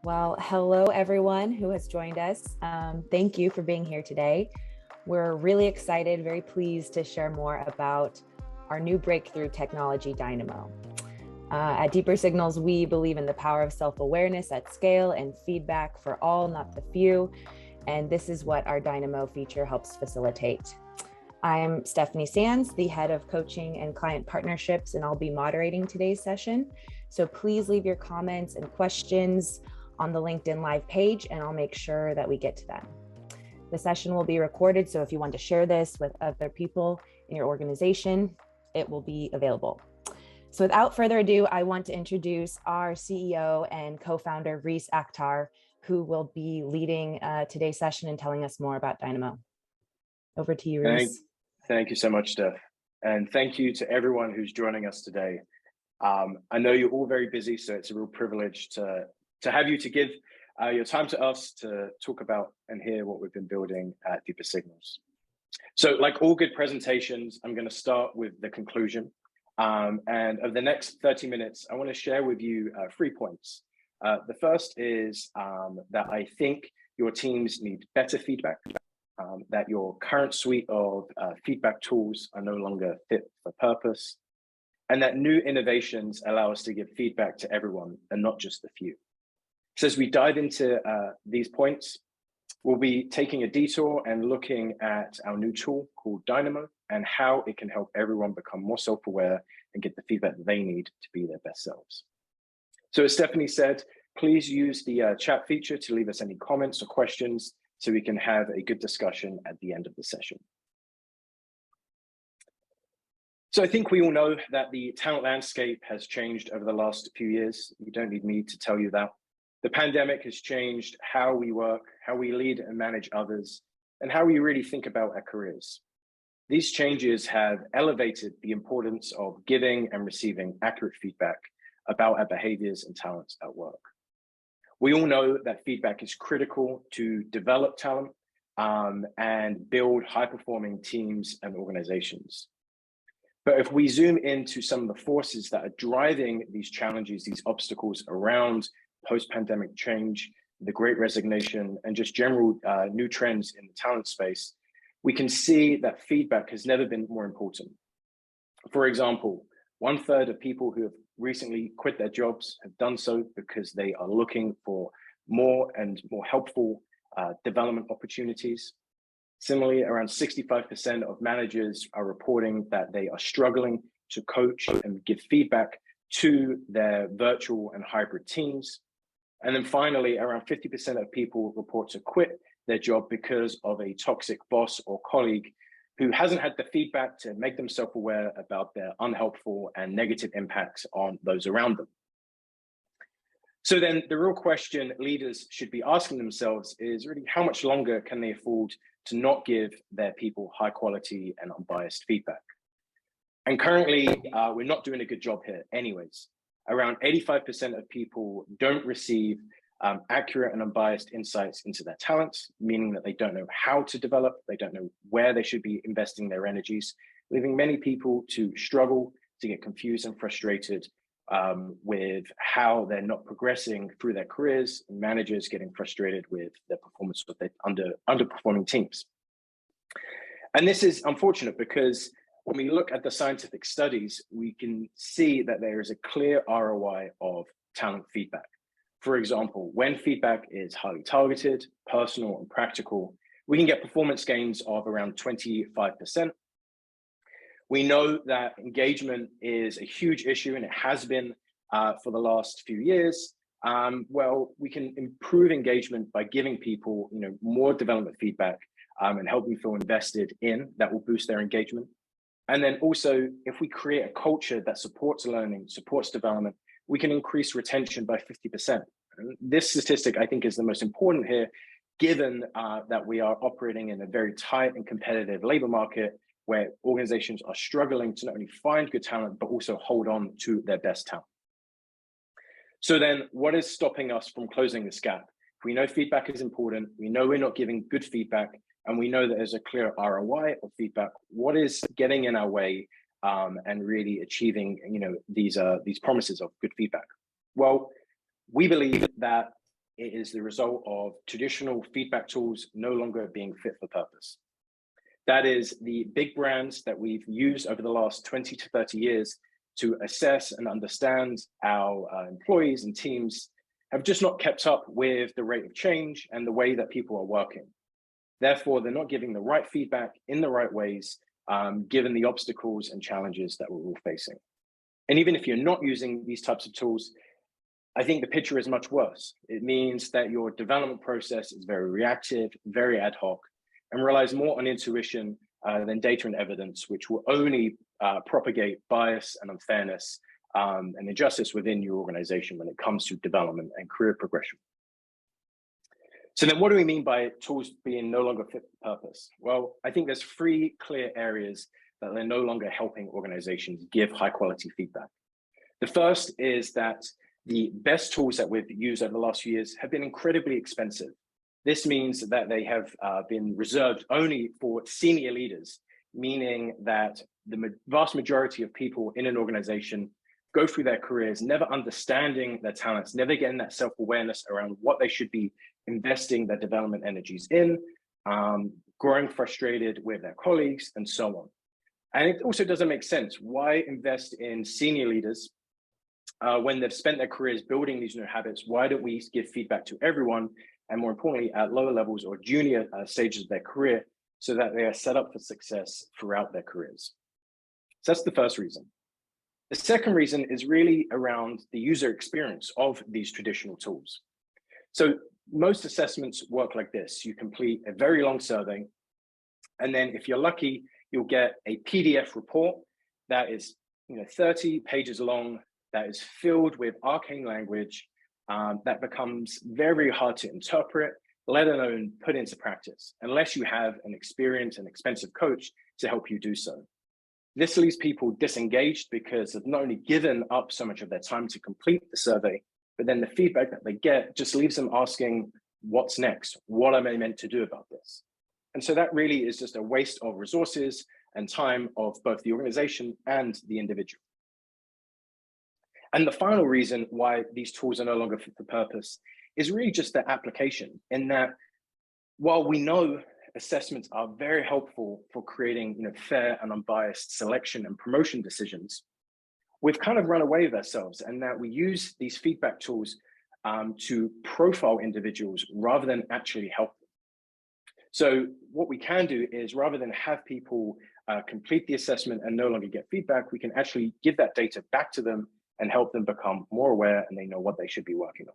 Well, hello everyone who has joined us. Thank you for being here today. We're really excited, very pleased to share more about our new breakthrough technology, Dynamo. At Deeper Signals, we believe in the power of self-awareness at scale and feedback for all, not the few. And this is what our Dynamo feature helps facilitate. I'm Stephanie Sands, the head of coaching and client partnerships, and I'll be moderating today's session. So please leave your comments and questions on the LinkedIn Live page, and I'll make sure that we get to them. The session will be recorded, so if you want to share this with other people in your organization, it will be available. So without further ado, I want to introduce our CEO and co-founder, Reece Akhtar, who will be leading today's session and telling us more about Dynamo. Over to you, Reece. Thank you so much, Steph. And thank you to everyone who's joining us today. I know you're all very busy, so it's a real privilege to have you to give your time to us to talk about and hear what we've been building at Deeper Signals. So like all good presentations, I'm going to start with the conclusion. And over the next 30 minutes, I want to share with you 3 points. The first is that I think your teams need better feedback, that your current suite of feedback tools are no longer fit for purpose, and that new innovations allow us to give feedback to everyone and not just the few. So as we dive into these points, we'll be taking a detour and looking at our new tool called Dynamo and how it can help everyone become more self-aware and get the feedback that they need to be their best selves. So as Stephanie said, please use the chat feature to leave us any comments or questions so we can have a good discussion at the end of the session. So I think we all know that the talent landscape has changed over the last few years. You don't need me to tell you that. The pandemic has changed how we work, how we lead and manage others, and how we really think about our careers. These changes have elevated the importance of giving and receiving accurate feedback about our behaviors and talents at work. We all know that feedback is critical to develop talent and build high-performing teams and organizations. But if we zoom into some of the forces that are driving these challenges, these obstacles around post-pandemic change, the Great Resignation, and just general new trends in the talent space, we can see that feedback has never been more important. For example, 1/3 of people who have recently quit their jobs have done so because they are looking for more and more helpful development opportunities. Similarly, around 65% of managers are reporting that they are struggling to coach and give feedback to their virtual and hybrid teams. And then finally, around 50% of people report to quit their job because of a toxic boss or colleague who hasn't had the feedback to make them self-aware about their unhelpful and negative impacts on those around them. So then the real question leaders should be asking themselves is really how much longer can they afford to not give their people high quality and unbiased feedback? And currently, we're not doing a good job here anyways. Around 85% of people don't receive accurate and unbiased insights into their talents, meaning that they don't know how to develop, they don't know where they should be investing their energies, leaving many people to struggle, to get confused and frustrated with how they're not progressing through their careers, and managers getting frustrated with their performance with their underperforming teams. And this is unfortunate because when we look at the scientific studies, we can see that there is a clear ROI of talent feedback. For example, when feedback is highly targeted, personal, and practical, we can get performance gains of around 25%. We know that engagement is a huge issue, and it has been for the last few years. Well, we can improve engagement by giving people, more development feedback and help them feel invested in. That will boost their engagement. And then also, if we create a culture that supports learning, supports development, we can increase retention by 50%. And this statistic, I think, is the most important here, given that we are operating in a very tight and competitive labor market where organizations are struggling to not only find good talent, but also hold on to their best talent. So then what is stopping us from closing this gap? We know feedback is important. We know we're not giving good feedback, and we know that there's a clear ROI of feedback. What is getting in our way and really achieving, these promises of good feedback? Well, we believe that it is the result of traditional feedback tools no longer being fit for purpose. That is, the big brands that we've used over the last 20 to 30 years to assess and understand our employees and teams have just not kept up with the rate of change and the way that people are working. Therefore, they're not giving the right feedback in the right ways, given the obstacles and challenges that we're all facing. And even if you're not using these types of tools, I think the picture is much worse. It means that your development process is very reactive, very ad hoc, and relies more on intuition than data and evidence, which will only propagate bias and unfairness and injustice within your organization when it comes to development and career progression. So then what do we mean by tools being no longer fit for purpose? Well, I think there's three clear areas that they're no longer helping organizations give high quality feedback. The first is that the best tools that we've used over the last few years have been incredibly expensive. This means that they have been reserved only for senior leaders, meaning that the vast majority of people in an organization go through their careers never understanding their talents, never getting that self-awareness around what they should be investing their development energies in, growing frustrated with their colleagues, and so on. And it also doesn't make sense. Why invest in senior leaders when they've spent their careers building these new habits? Why don't we give feedback to everyone, and more importantly, at lower levels or junior stages of their career, so that they are set up for success throughout their careers? So that's the first reason. The second reason is really around the user experience of these traditional tools. So most assessments work like this. You complete a very long survey, and then if you're lucky, you'll get a PDF report that is 30 pages long, that is filled with arcane language, that becomes very hard to interpret, let alone put into practice, unless you have an experienced and expensive coach to help you do so. This leaves people disengaged because they've not only given up so much of their time to complete the survey, but then the feedback that they get just leaves them asking, what's next? What am I meant to do about this? And so that really is just a waste of resources and time of both the organization and the individual. And the final reason why these tools are no longer fit for purpose is really just their application, in that while we know assessments are very helpful for creating fair and unbiased selection and promotion decisions, we've kind of run away with ourselves, and that we use these feedback tools to profile individuals rather than actually help them. So what we can do is, rather than have people complete the assessment and no longer get feedback, we can actually give that data back to them and help them become more aware, and they know what they should be working on.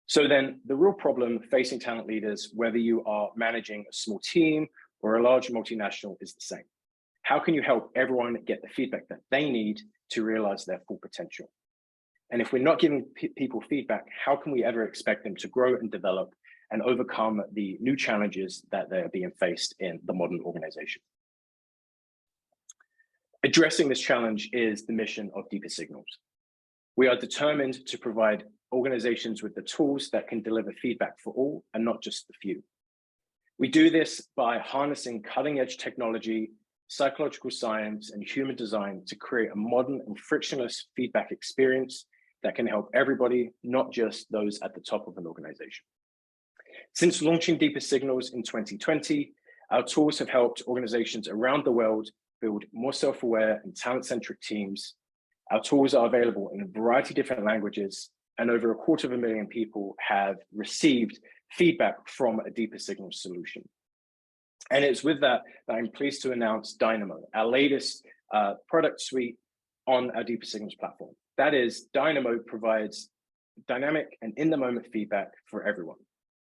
So then the real problem facing talent leaders, whether you are managing a small team or a large multinational, is the same. How can you help everyone get the feedback that they need to realize their full potential? And if we're not giving people feedback, how can we ever expect them to grow and develop and overcome the new challenges that they're being faced in the modern organization? Addressing this challenge is the mission of Deeper Signals. We are determined to provide organizations with the tools that can deliver feedback for all and not just the few. We do this by harnessing cutting-edge technology, psychological science, and human design to create a modern and frictionless feedback experience that can help everybody, not just those at the top of an organization. Since launching Deeper Signals in 2020, our tools have helped organizations around the world build more self-aware and talent-centric teams. Our tools are available in a variety of different languages, and over 250,000 people have received feedback from a Deeper Signals solution. And it's with that that I'm pleased to announce Dynamo, our latest product suite on our Deeper Signals platform. That is, Dynamo provides dynamic and in-the-moment feedback for everyone,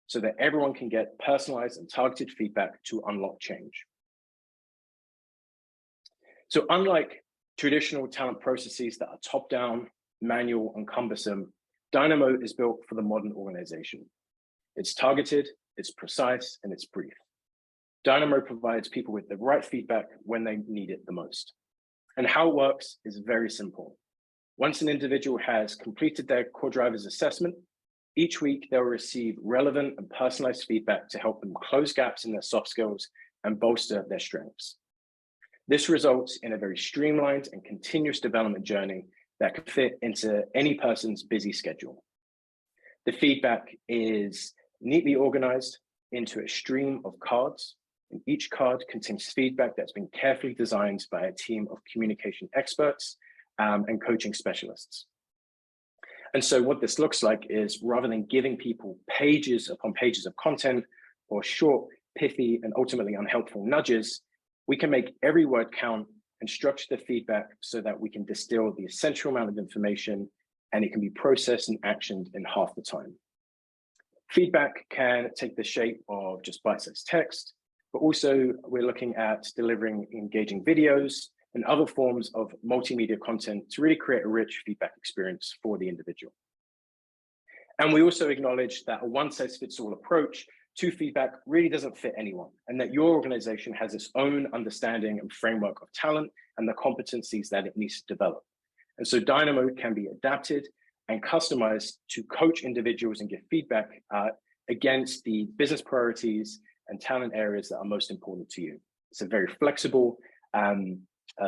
so that everyone can get personalized and targeted feedback to unlock change. So unlike traditional talent processes that are top-down, manual, and cumbersome, Dynamo is built for the modern organization. It's targeted, it's precise, and it's brief. Dynamo provides people with the right feedback when they need it the most. And how it works is very simple. Once an individual has completed their core drivers assessment, each week they'll receive relevant and personalized feedback to help them close gaps in their soft skills and bolster their strengths. This results in a very streamlined and continuous development journey that can fit into any person's busy schedule. The feedback is neatly organized into a stream of cards, and each card contains feedback that's been carefully designed by a team of communication experts and coaching specialists. And so what this looks like is, rather than giving people pages upon pages of content or short, pithy, and ultimately unhelpful nudges, we can make every word count and structure the feedback so that we can distill the essential amount of information and it can be processed and actioned in half the time. Feedback can take the shape of just bite-sized text, but also we're looking at delivering engaging videos and other forms of multimedia content to really create a rich feedback experience for the individual. And we also acknowledge that a one-size-fits-all approach to feedback really doesn't fit anyone, and that your organization has its own understanding and framework of talent and the competencies that it needs to develop. And so Dynamo can be adapted and customized to coach individuals and give feedback against the business priorities and talent areas that are most important to you. It's a very flexible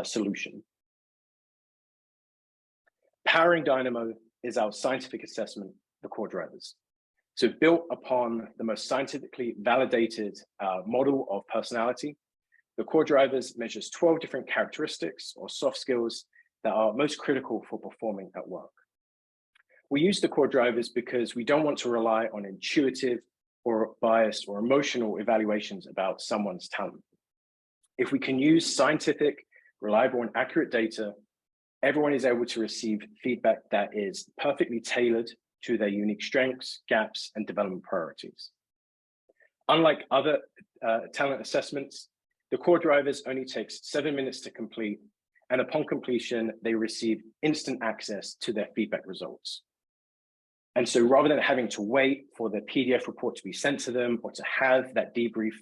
solution. Powering Dynamo is our scientific assessment, the core drivers. So built upon the most scientifically validated model of personality, the core drivers measures 12 different characteristics or soft skills that are most critical for performing at work. We use the core drivers because we don't want to rely on intuitive or biased or emotional evaluations about someone's talent. If we can use scientific, reliable, and accurate data, everyone is able to receive feedback that is perfectly tailored to their unique strengths, gaps, and development priorities. Unlike other talent assessments, the core drivers only takes 7 minutes to complete, and upon completion, they receive instant access to their feedback results. And so rather than having to wait for the PDF report to be sent to them or to have that debrief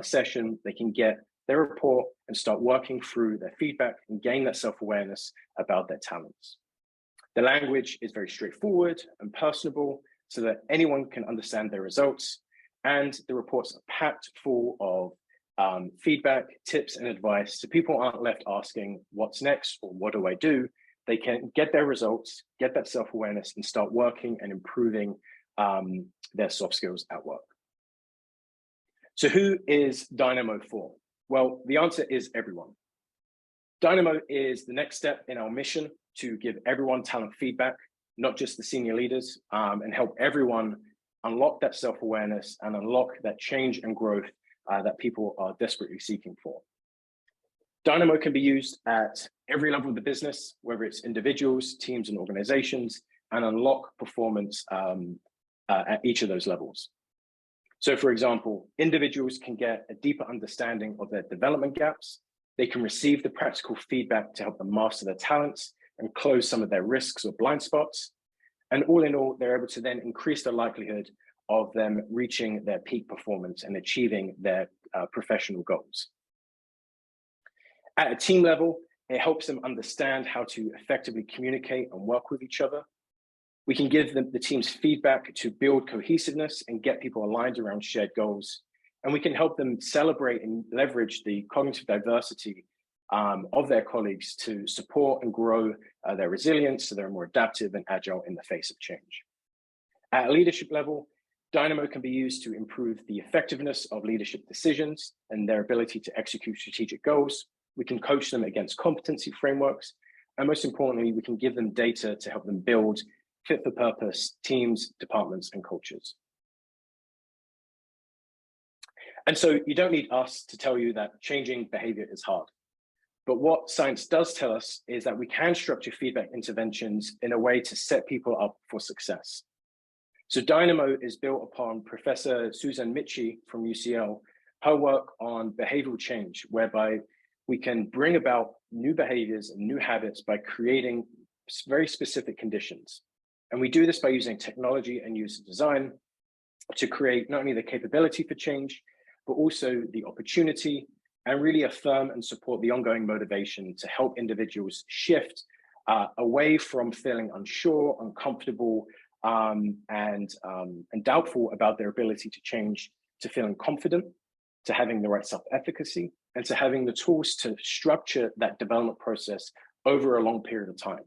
session, they can get their report and start working through their feedback and gain that self-awareness about their talents. The language is very straightforward and personable so that anyone can understand their results, and the reports are packed full of feedback, tips, and advice, so people aren't left asking what's next or what do I do. They can get their results, get that self-awareness, and start working and improving their soft skills at work. So who is Dynamo for? Well, the answer is everyone. Dynamo is the next step in our mission to give everyone talent feedback, not just the senior leaders, and help everyone unlock that self-awareness and unlock that change and growth that people are desperately seeking for. Dynamo can be used at every level of the business, whether it's individuals, teams, and organizations, and unlock performance at each of those levels. So for example, individuals can get a deeper understanding of their development gaps. They can receive the practical feedback to help them master their talents and close some of their risks or blind spots. And all in all, they're able to then increase the likelihood of them reaching their peak performance and achieving their professional goals. At a team level, it helps them understand how to effectively communicate and work with each other. We can give them the team's feedback to build cohesiveness and get people aligned around shared goals. And we can help them celebrate and leverage the cognitive diversity of their colleagues to support and grow their resilience so they're more adaptive and agile in the face of change. At a leadership level, Dynamo can be used to improve the effectiveness of leadership decisions and their ability to execute strategic goals. We can coach them against competency frameworks. And most importantly, we can give them data to help them build fit-for-purpose teams, departments, and cultures. And so you don't need us to tell you that changing behavior is hard. But what science does tell us is that we can structure feedback interventions in a way to set people up for success. So Dynamo is built upon Professor Susan Michie from UCL, her work on behavioral change, whereby we can bring about new behaviors and new habits by creating very specific conditions. And we do this by using technology and user design to create not only the capability for change, but also the opportunity and really affirm and support the ongoing motivation to help individuals shift away from feeling unsure, uncomfortable, and doubtful about their ability to change, to feeling confident, to having the right self-efficacy, and to having the tools to structure that development process over a long period of time.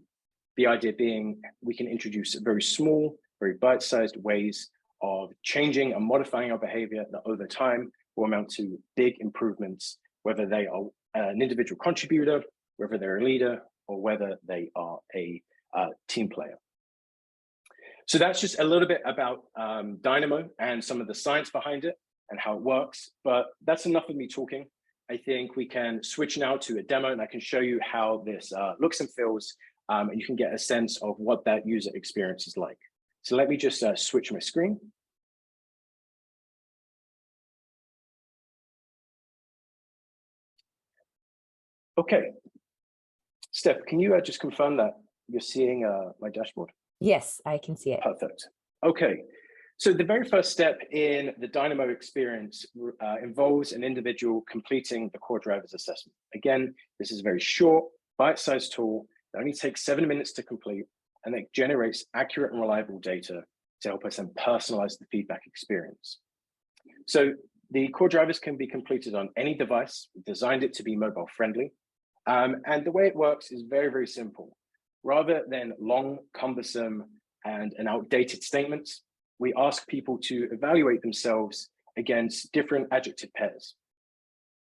The idea being we can introduce very small, very bite-sized ways of changing and modifying our behavior that over time will amount to big improvements, whether they are an individual contributor, whether they're a leader, or whether they are a team player. So that's just a little bit about Dynamo and some of the science behind it and how it works, but that's enough of me talking. I think we can switch now to a demo and I can show you how this looks and feels, and you can get a sense of what that user experience is like. So let me just switch my screen. Okay, Steph, can you just confirm that you're seeing my dashboard? Yes, I can see it. Perfect. Okay, so the very first step in the Dynamo experience involves an individual completing the core drivers assessment. Again, this is a very short, bite-sized tool that only takes 7 minutes to complete, and it generates accurate and reliable data to help us then personalize the feedback experience. So the core drivers can be completed on any device. We've designed it to be mobile friendly. And the way it works is very, very simple. Rather than long, cumbersome, and outdated statements, we ask people to evaluate themselves against different adjective pairs.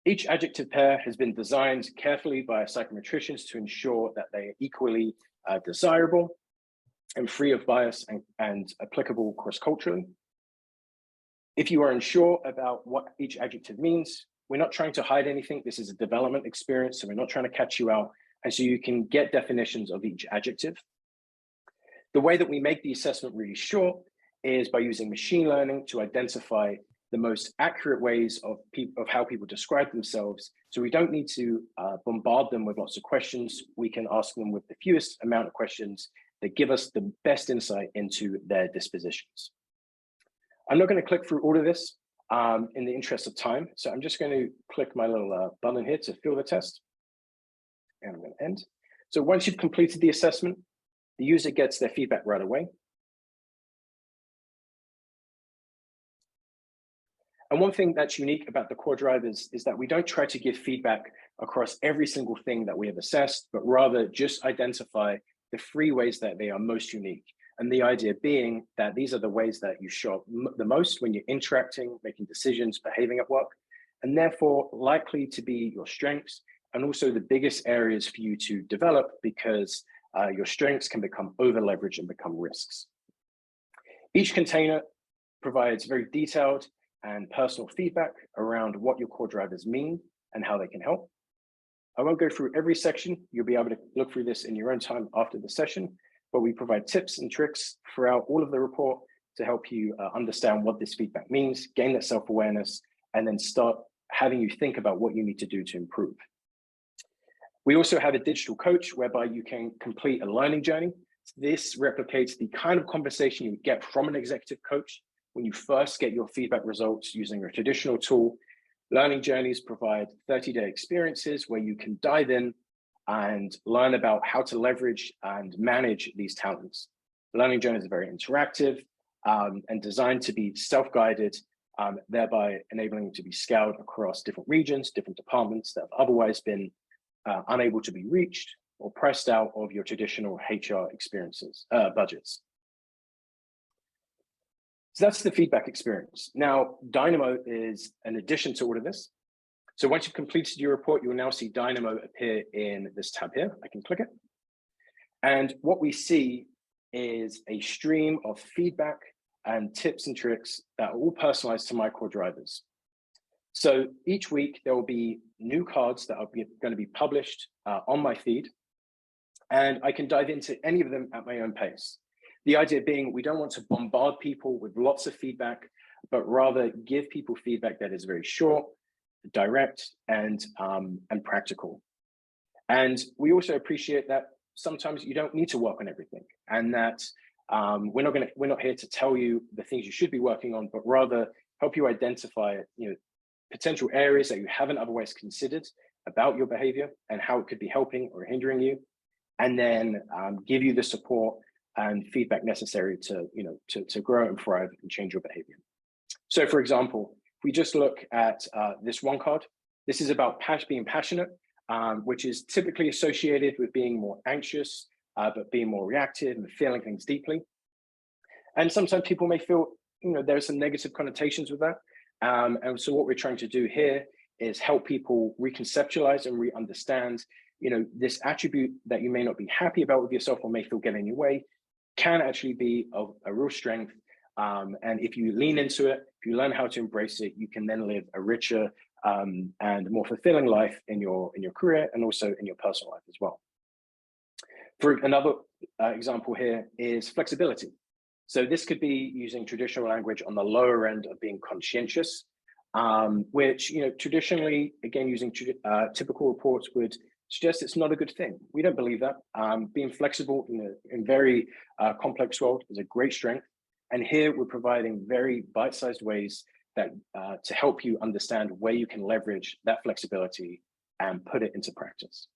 Each adjective pair has been designed carefully by psychometricians to ensure that they are equally desirable and free of bias and applicable cross-culturally. If you are unsure about what each adjective means, we're not trying to hide anything. This is a development experience, so we're not trying to catch you out. And so you can get definitions of each adjective. The way that we make the assessment really short is by using machine learning to identify the most accurate ways of how people describe themselves. So we don't need to bombard them with lots of questions. We can ask them with the fewest amount of questions that give us the best insight into their dispositions. I'm not going to click through all of this in the interest of time. So I'm just going to click my little button here to fill the test. And I'm going to end. So once you've completed the assessment, the user gets their feedback right away. And one thing that's unique about the core drivers is that we don't try to give feedback across every single thing that we have assessed, but rather just identify the 3 ways that they are most unique. And the idea being that these are the ways that you show up the most when you're interacting, making decisions, behaving at work, and therefore likely to be your strengths and also the biggest areas for you to develop because your strengths can become over-leveraged and become risks. Each container provides very detailed and personal feedback around what your core drivers mean and how they can help. I won't go through every section. You'll be able to look through this in your own time after the session, but we provide tips and tricks throughout all of the report to help you understand what this feedback means, gain that self-awareness, and then start having you think about what you need to do to improve. We also have a digital coach whereby you can complete a learning journey. This replicates the kind of conversation you get from an executive coach when you first get your feedback results using a traditional tool. Learning journeys provide 30-day experiences where you can dive in and learn about how to leverage and manage these talents. Learning journeys are very interactive and designed to be self-guided, thereby enabling them to be scaled across different regions, different departments that have otherwise been unable to be reached or priced out of your traditional HR experiences, budgets. So that's the feedback experience. Now, Dynamo is an addition to all of this. So once you've completed your report, you will now see Dynamo appear in this tab here. I can click it. And what we see is a stream of feedback and tips and tricks that are all personalized to my core drivers. So each week, there will be new cards that are going to be published on my feed, and I can dive into any of them at my own pace. The idea being we don't want to bombard people with lots of feedback, but rather give people feedback that is very short, direct, and practical. And we also appreciate that sometimes you don't need to work on everything, and that we're not here to tell you the things you should be working on, but rather help you identify potential areas that you haven't otherwise considered about your behavior and how it could be helping or hindering you, and then give you the support and feedback necessary to grow and thrive and change your behavior. So for example, if we just look at this one card, this is about being passionate, which is typically associated with being more anxious, but being more reactive and feeling things deeply. And sometimes people may feel, there are some negative connotations with that. And so what we're trying to do here is help people reconceptualize and re-understand, this attribute that you may not be happy about with yourself or may feel get in your way can actually be of a real strength. And if you lean into it, if you learn how to embrace it, you can then live a richer and more fulfilling life in your career and also in your personal life as well. For another example here is flexibility. So this could be using traditional language on the lower end of being conscientious, which, traditionally, again, using typical reports would suggest it's not a good thing. We don't believe that. Being flexible in very complex world is a great strength. And here we're providing very bite-sized ways that to help you understand where you can leverage that flexibility and put it into practice.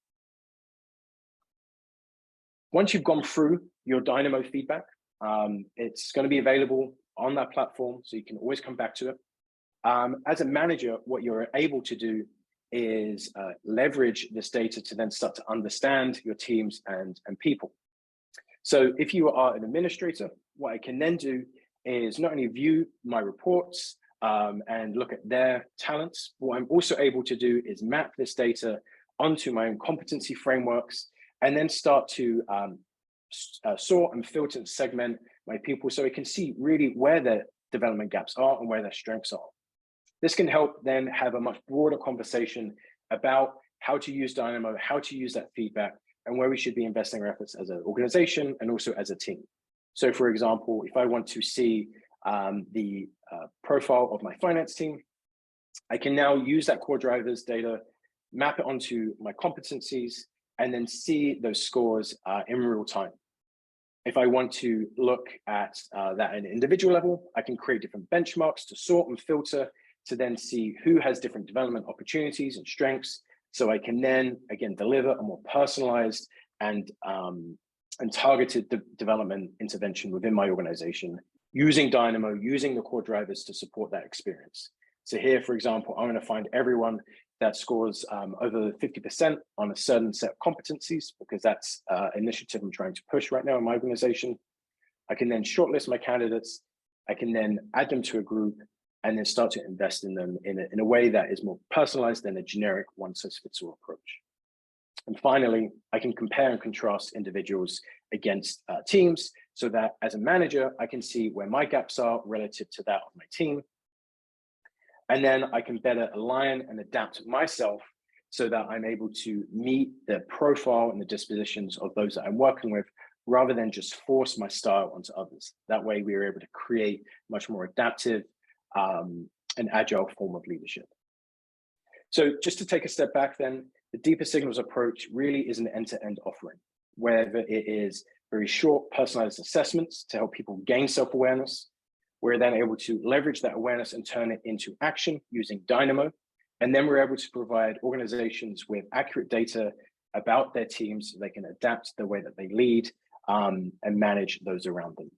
Once you've gone through your Dynamo feedback, it's going to be available on that platform, so you can always come back to it. As a manager, what you're able to do is leverage this data to then start to understand your teams and people. So if you are an administrator, what I can then do is not only view my reports and look at their talents, what I'm also able to do is map this data onto my own competency frameworks and then start to sort and filter and segment my people so I can see really where their development gaps are and where their strengths are. This can help then have a much broader conversation about how to use Dynamo, how to use that feedback, and where we should be investing our efforts as an organization and also as a team. So for example, if I want to see the profile of my finance team, I can now use that core drivers data, map it onto my competencies, and then see those scores in real time. If I want to look at that at an individual level, I can create different benchmarks to sort and filter to then see who has different development opportunities and strengths. So I can then, again, deliver a more personalized and targeted development intervention within my organization, using Dynamo, using the core drivers to support that experience. So here, for example, I'm going to find everyone that scores over 50% on a certain set of competencies, because that's an initiative I'm trying to push right now in my organization. I can then shortlist my candidates. I can then add them to a group and then start to invest in them in a way that is more personalized than a generic one-size-fits-all approach. And finally, I can compare and contrast individuals against teams so that as a manager, I can see where my gaps are relative to that of my team. And then I can better align and adapt myself so that I'm able to meet the profile and the dispositions of those that I'm working with, rather than just force my style onto others. That way we are able to create much more adaptive and agile form of leadership. So just to take a step back then, the Deeper Signals approach really is an end-to-end offering, whether it is very short personalized assessments to help people gain self-awareness. We're then able to leverage that awareness and turn it into action using Dynamo. And then we're able to provide organizations with accurate data about their teams so they can adapt the way that they lead and manage those around them.